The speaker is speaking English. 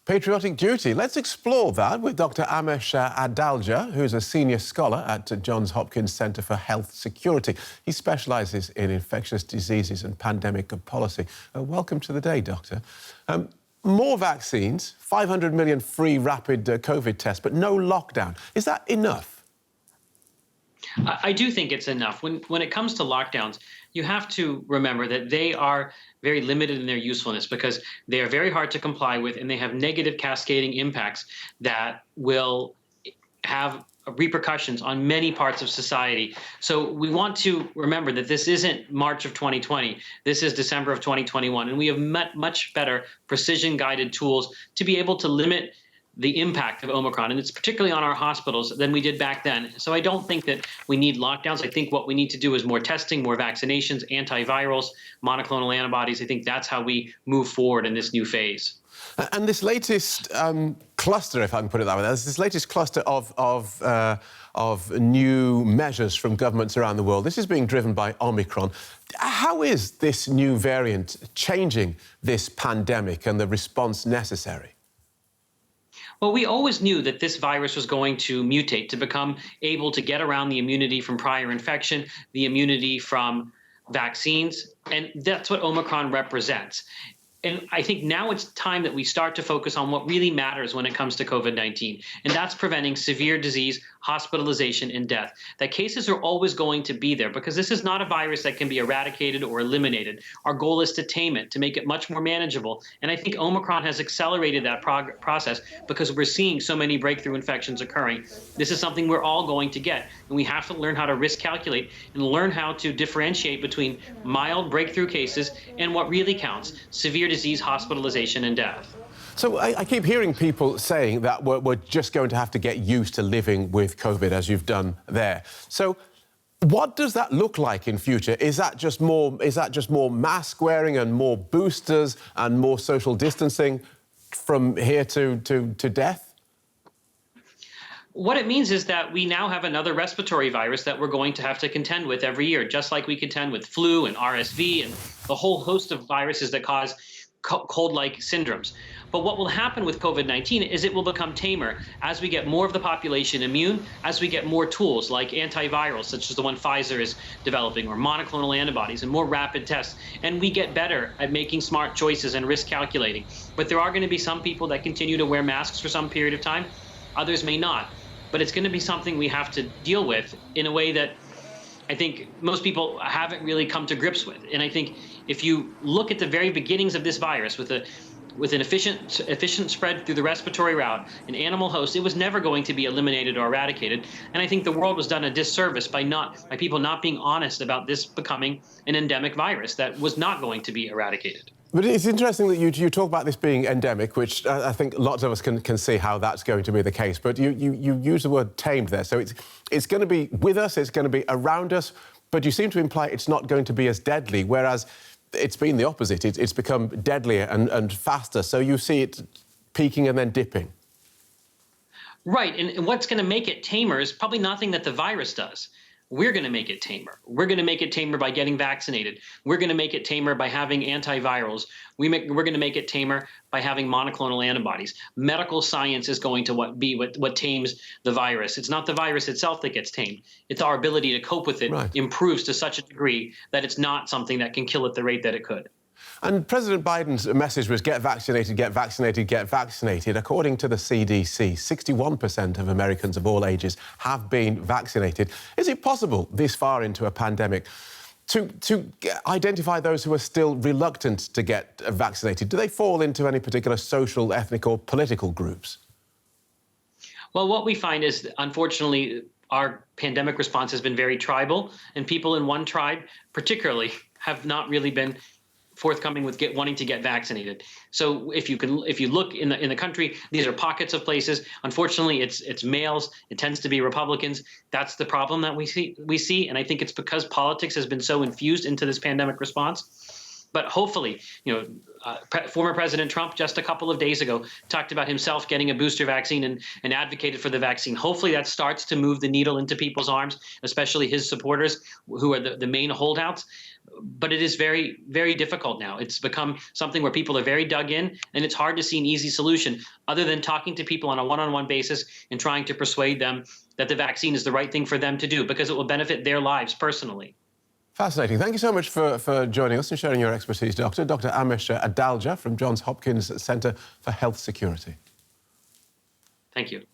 Patriotic duty. Let's explore that with Dr. Amesh Adalja, who's a senior scholar at Johns Hopkins Centre for Health Security. He specialises in infectious diseases and pandemic policy. Welcome to the day, Doctor. More vaccines, 500 million free rapid COVID tests, but no lockdown. Is that enough? I do think it's enough. When it comes to lockdowns, you have to remember that they are very limited in their usefulness because they are very hard to comply with and they have negative cascading impacts that will have repercussions on many parts of society. So we want to remember that this isn't March of 2020. This is December of 2021. And we have much better precision-guided tools to be able to limit the impact of Omicron, and it's particularly on our hospitals, than we did back then. So I don't think that we need lockdowns. I think what we need to do is more testing, more vaccinations, antivirals, monoclonal antibodies. I think that's how we move forward in this new phase. And this latest cluster, if I can put it that way, there's this latest cluster of new measures from governments around the world. This is being driven by Omicron. How is this new variant changing this pandemic and the response necessary? Well, we always knew that this virus was going to mutate to become able to get around the immunity from prior infection, the immunity from vaccines, and that's what Omicron represents. And I think now it's time that we start to focus on what really matters when it comes to COVID-19, and that's preventing severe disease, hospitalization, and death. That cases are always going to be there because this is not a virus that can be eradicated or eliminated. Our goal is to tame it, to make it much more manageable. And I think Omicron has accelerated that process because we're seeing so many breakthrough infections occurring. This is something we're all going to get, and we have to learn how to risk calculate and learn how to differentiate between mild breakthrough cases and what really counts, severe disease, hospitalization, and death. So I keep hearing people saying that we're just going to have to get used to living with COVID, as you've done there. So what does that look like in future? Is that just more mask wearing and more boosters and more social distancing from here to death? What it means is that we now have another respiratory virus that we're going to have to contend with every year, just like we contend with flu and RSV and the whole host of viruses that cause cold-like syndromes. But what will happen with COVID-19 is it will become tamer as we get more of the population immune, as we get more tools like antivirals, such as the one Pfizer is developing, or monoclonal antibodies, and more rapid tests. And we get better at making smart choices and risk calculating. But there are going to be some people that continue to wear masks for some period of time. Others may not. But it's going to be something we have to deal with in a way that I think most people haven't really come to grips with. And I think if you look at the very beginnings of this virus with an efficient spread through the respiratory route, an animal host, it was never going to be eliminated or eradicated. And I think the world was done a disservice by people not being honest about this becoming an endemic virus that was not going to be eradicated. But it's interesting that you talk about this being endemic, which I think lots of us can see how that's going to be the case. But you use the word tamed there. So it's going to be with us, it's going to be around us, but you seem to imply it's not going to be as deadly, whereas it's been the opposite. It's become deadlier and faster. So you see it peaking and then dipping. Right. And what's going to make it tamer is probably nothing that the virus does. We're going to make it tamer. We're going to make it tamer by getting vaccinated. We're going to make it tamer by having antivirals. We're going to make it tamer by having monoclonal antibodies. Medical science is going to be what tames the virus. It's not the virus itself that gets tamed. It's our ability to cope with it improves to such a degree that it's not something that can kill at the rate that it could. And President Biden's message was get vaccinated, get vaccinated, get vaccinated. According to the CDC, 61% of Americans of all ages have been vaccinated. Is it possible this far into a pandemic to identify those who are still reluctant to get vaccinated? Do they fall into any particular social, ethnic or political groups? Well, what we find is, unfortunately, our pandemic response has been very tribal, and people in one tribe particularly have not really been forthcoming with wanting to get vaccinated. So if you look in the country, these are pockets of places. Unfortunately, it's males. It tends to be Republicans. That's the problem that we see, and I think it's because politics has been so infused into this pandemic response. But hopefully, former President Trump just a couple of days ago talked about himself getting a booster vaccine and advocated for the vaccine. Hopefully that starts to move the needle into people's arms, especially his supporters, who are the main holdouts. but it is very, very difficult now. It's become something where people are very dug in, and it's hard to see an easy solution other than talking to people on a one-on-one basis and trying to persuade them that the vaccine is the right thing for them to do because it will benefit their lives personally. Fascinating. Thank you so much for joining us and sharing your expertise, Doctor. Dr. Amish Adalja from Johns Hopkins Centre for Health Security. Thank you.